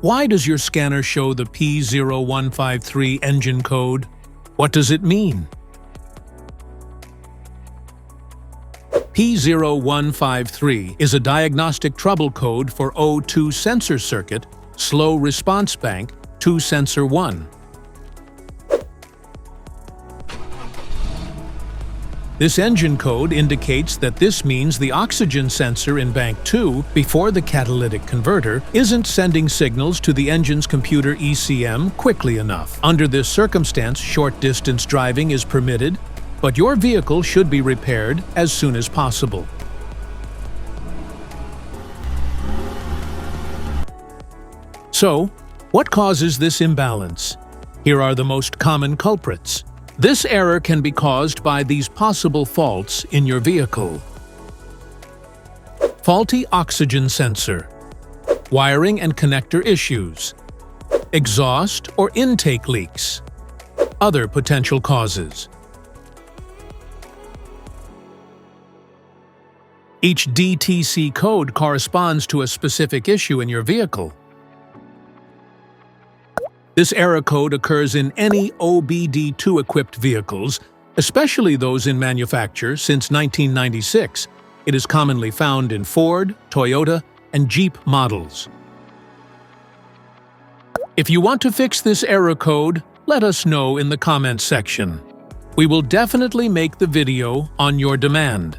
Why does your scanner show the P0153 engine code? What does it mean? P0153 is a diagnostic trouble code for O2 sensor circuit, slow response bank, 2 sensor 1. This engine code indicates that this means the oxygen sensor in bank 2, before the catalytic converter, isn't sending signals to the engine's computer ECM quickly enough. Under this circumstance, short-distance driving is permitted, but your vehicle should be repaired as soon as possible. So, what causes this imbalance? Here are the most common culprits. This error can be caused by these possible faults in your vehicle. Faulty oxygen sensor, wiring and connector issues, exhaust or intake leaks. Other potential causes. Each DTC code corresponds to a specific issue in your vehicle. This error code occurs in any OBD2-equipped vehicles, especially those in manufacture since 1996. It is commonly found in Ford, Toyota, and Jeep models. If you want to fix this error code, let us know in the comments section. We will definitely make the video on your demand.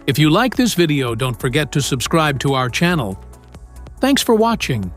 If you like this video, don't forget to subscribe to our channel. Thanks for watching.